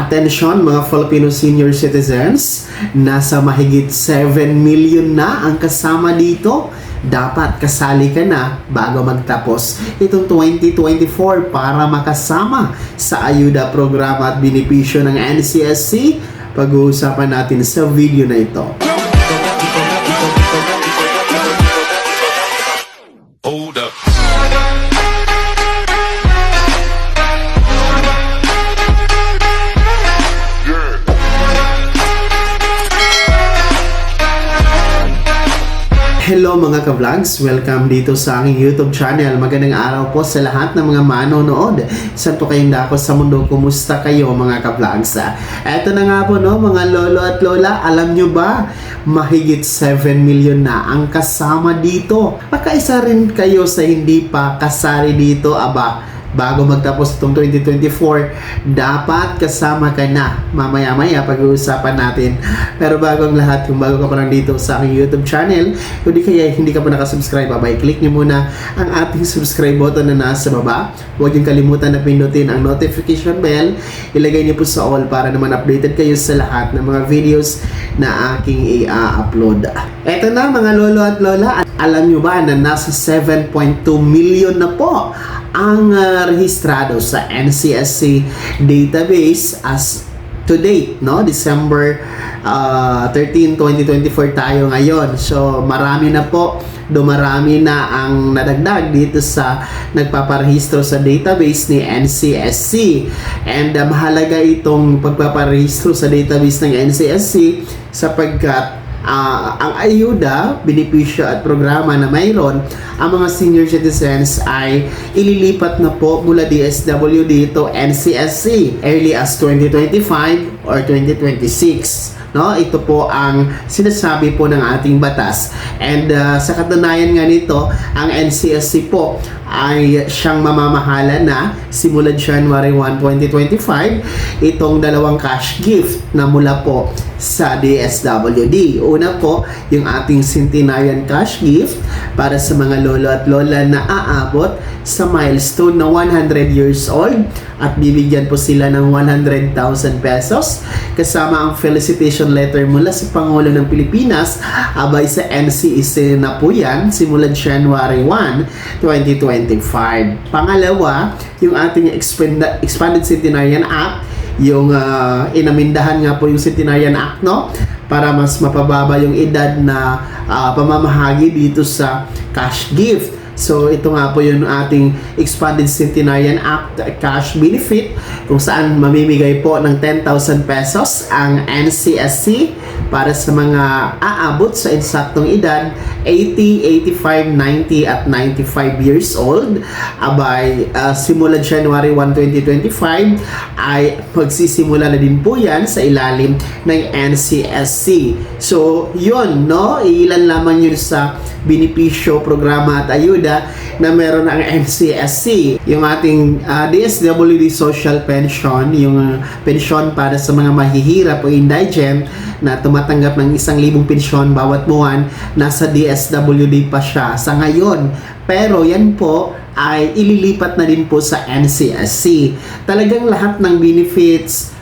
Atensyon mga Filipino senior citizens, nasa mahigit 7 million na ang kasama dito. Dapat kasali ka na bago magtapos itong 2024 para makasama sa ayuda programa at benepisyo ng NCSC. Pag-uusapan natin sa video na ito. Hold up. Hello mga ka-vlogs! Welcome dito sa aking YouTube channel. Magandang araw po sa lahat ng mga manonood. Saan po kayong dako sa mundo? Kumusta kayo mga ka-vlogs? Eto na nga po mga lolo at lola. Alam nyo ba? Mahigit 7 million na ang kasama dito. Makaisa rin kayo sa hindi pa kasali dito. Aba, bago magtapos itong 2024, dapat kasama ka na. Mamaya-maya pag-uusapan natin. Pero bago ang lahat, kung bago ka pa lang dito sa aking YouTube channel, kung hindi ka pa nakasubscribe, click nyo muna ang ating subscribe button na nasa baba. Huwag yung kalimutan na pindutin ang notification bell. Ilagay nyo po sa all para naman updated kayo sa lahat ng mga videos na aking i-upload. Eto na mga lolo at lola, alam nyo ba na nasa 7.2 million na po ang rehistrado sa NCSC database as to date, no? December 13, 2024 tayo ngayon. So, marami na po, dumarami na ang nadagdag dito sa nagpaparehistro sa database ni NCSC. And mahalaga itong pagpaparehistro sa database ng NCSC sapagkat ang ayuda, benepisyo at programa na mayroon ang mga senior citizens ay ililipat na po mula DSWD to NCSC early as 2025 or 2026. No, ito po ang sinasabi po ng ating batas. And sa katunayan nga nito, ang NCSC po ay siyang mamamahala na simula January 1, 2025 itong dalawang cash gift na mula po sa DSWD. Una po, yung ating centenarian cash gift para sa mga lolo at lola na aabot sa milestone na 100 years old at bibigyan po sila ng 100,000 pesos kasama ang felicitation letter mula sa Pangulo ng Pilipinas abay sa NCSC na po yan simula January 1, 2025. Pangalawa, yung ating Expanded Centenarian Act, yung inamindahan nga po yung Centenarian Act, no? Para mas mapababa yung edad na pamamahagi dito sa cash gift. So, ito nga po yung ating Expanded Centenarian Act cash benefit kung saan mamimigay po ng 10,000 pesos ang NCSC para sa mga aabot sa eksaktong edad 80, 85, 90 at 95 years old. Abay, simula January 1, 2025 ay magsisimula na din po yan sa ilalim ng NCSC. So, yun, no? Ilan lamang yun sa benepisyo, programa at ayuda na meron ang NCSC. Yung ating DSWD Social Pension, yung pensyon para sa mga mahihirap o indigent na tumatanggap ng 1,000 pensyon bawat buwan, nasa DSWD pa siya sa ngayon. Pero yan po ay ililipat na din po sa NCSC. Talagang lahat ng benefits,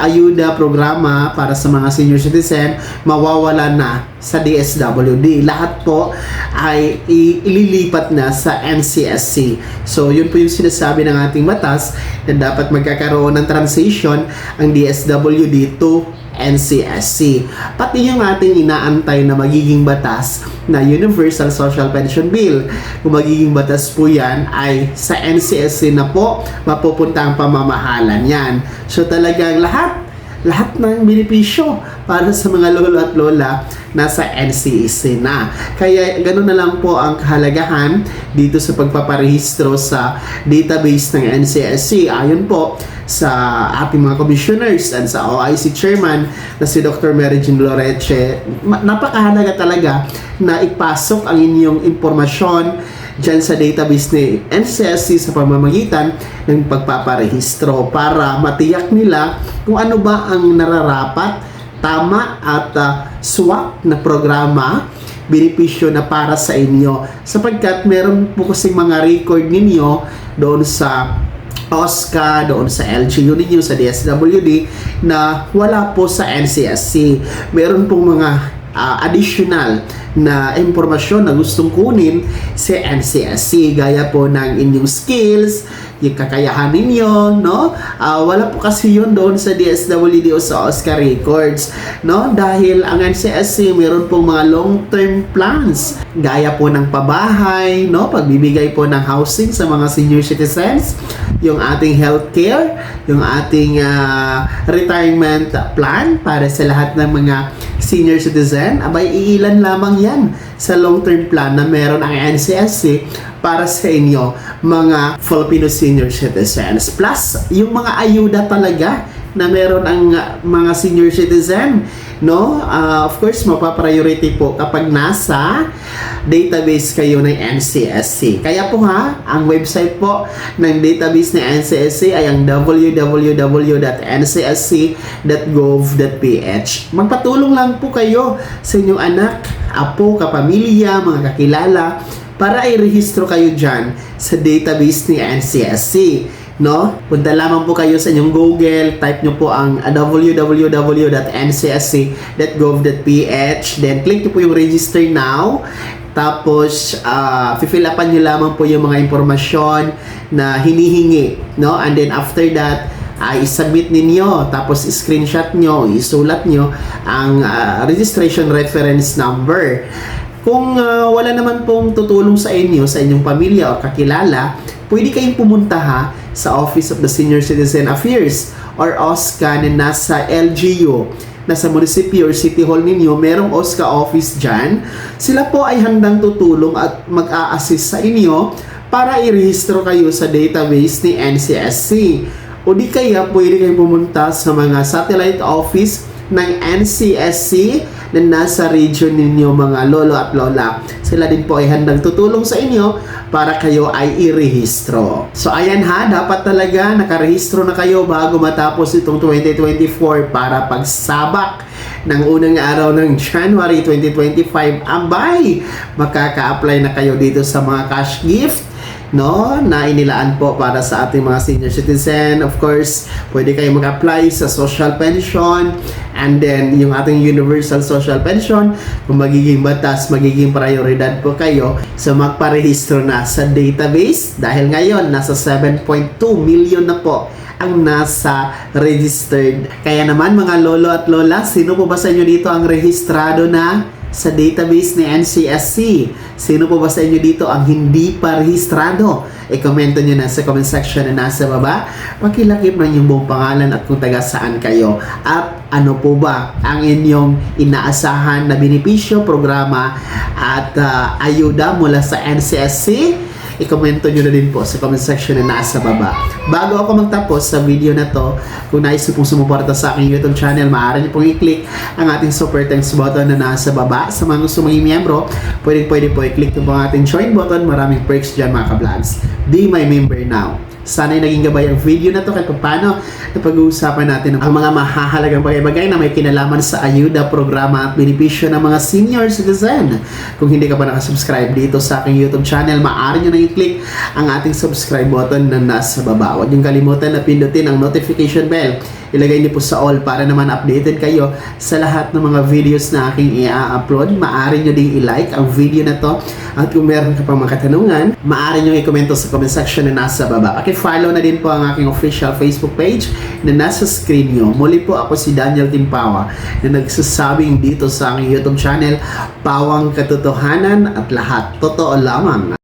ayuda, programa para sa mga senior citizen mawawala na sa DSWD. Lahat po ay ililipat na sa NCSC. So, yun po yung sinasabi ng ating batas na dapat magkakaroon ng transition ang DSWD to NCSC. Pati yung ating inaantay na magiging batas na Universal Social Pension Bill, kung magiging batas po yan, ay sa NCSC na po mapupunta ang pamamahalan yan. So talagang lahat ng benepisyo para sa mga lolo at lola nasa NCSC na. Kaya ganoon na lang po ang kahalagahan dito sa pagpaparehistro sa database ng NCSC. Ayon po sa ating mga commissioners and sa OIC chairman na si Dr. Mary Jean Loreche, napakahalaga talaga na ipasok ang inyong impormasyon dyan sa database ni NCSC sa pamamagitan ng pagpaparehistro para matiyak nila kung ano ba ang nararapat, tama at swak na programa, benepisyo na para sa inyo sapagkat meron po kasing mga record ninyo doon sa OSCA, doon sa LGU ninyo, sa DSWD, na wala po sa NCSC. Meron pong mga additional na impormasyon na gustong kunin sa NCSC, gaya po ng inyong skills, yung kakayahan ninyo, no? Wala po kasi yun doon sa DSWD o sa OSCA records, no? Dahil ang NCSC meron pong mga long-term plans, gaya po ng pabahay, no? Pagbibigay po ng housing sa mga senior citizens, yung ating healthcare, yung ating retirement plan para sa lahat ng mga senior citizen. Abay, iilan lamang yan sa long-term plan na meron ang NCSC para sa inyo, mga Filipino senior citizens. Plus, yung mga ayuda talaga na meron ang mga senior citizen, no? Of course, mapapriority po kapag nasa database kayo ng NCSC. Kaya po ang website po ng database ng NCSC ay ang www.ncsc.gov.ph. Magpatulong lang po kayo sa inyong anak, apo, kapamilya, mga kakilala, para i-rehistro kayo dyan sa database ni NCSC. No? Punta lamang po kayo sa inyong Google, type nyo po ang www.ncsc.gov.ph, then click nyo po yung register now. Tapos, fill upan nyo lamang po yung mga impormasyon na hinihingi, no? And then after that, i-submit ninyo, tapos screenshot nyo, isulat nyo ang registration reference number. Kung wala naman pong tutulong sa inyo, sa inyong pamilya o kakilala, pwede kayong pumunta sa Office of the Senior Citizen Affairs or OSCA na nasa LGU, nasa munisipyo or city hall ninyo, merong OSCA office dyan. Sila po ay handang tutulong at mag-a-assist sa inyo para i-rehistro kayo sa database ni NCSC. O di kaya pwede kayong pumunta sa mga satellite office ng NCSC na nasa region ninyo, mga lolo at lola. Sila din po ay handang tutulong sa inyo para kayo ay i-rehistro. So ayan dapat talaga nakarehistro na kayo bago matapos itong 2024 para pagsabak ng unang araw ng January 2025, abay, makaka-apply na kayo dito sa mga cash gift, no, na inilaan po para sa ating mga senior citizen. Of course, pwede kayo mag-apply sa social pension, and then yung ating universal social pension, kung magiging batas, magiging prioridad po kayo sa magparehistro na sa database, dahil ngayon nasa 7.2 million na po ang nasa registered. Kaya naman mga lolo at lola, sino po ba sa inyo dito ang rehistrado na sa database ni NCSC? Sino po ba sa inyo dito ang hindi pa rehistrado? I-komento nyo na sa comment section na nasa baba. Pakilakip ng inyong buong pangalan at kung taga saan kayo. At ano po ba ang inyong inaasahan na benepisyo, programa at ayuda mula sa NCSC? I-komento nyo na din po sa comment section na nasa baba. Bago ako magtapos sa video na to, kung nais nyo pong sumuporta sa aking YouTube channel, maaari nyo pong i-click ang ating super thanks button na nasa baba. Sa mga gusto maging miyembro, pwede po i-click nyo po ang ating join button. Maraming perks dyan mga ka-vlogs. Be my member now. Sana'y naging gabay ang video na to kahit paano na pag-uusapan natin ang mga mahahalagang bagay-bagay na may kinalaman sa ayuda, programa at benepisyo ng mga senior citizen. Kung hindi ka pa nakasubscribe dito sa aking YouTube channel, maaari nyo na i-click ang ating subscribe button na nasa baba. Huwag nyo kalimutan na pindutin ang notification bell. Ilagay niyo po sa all para naman updated kayo sa lahat ng mga videos na aking i-upload. Maaari nyo ding i-like ang video na to. At kung meron ka pang mga katanungan, maaari nyo i-komento sa comment section na nasa baba. Follow na din po ang aking official Facebook page na nasa screen nyo. Muli po ako si Daniel Timpawa na nagsasabing dito sa aking YouTube channel, pawang katotohanan at lahat totoo lamang.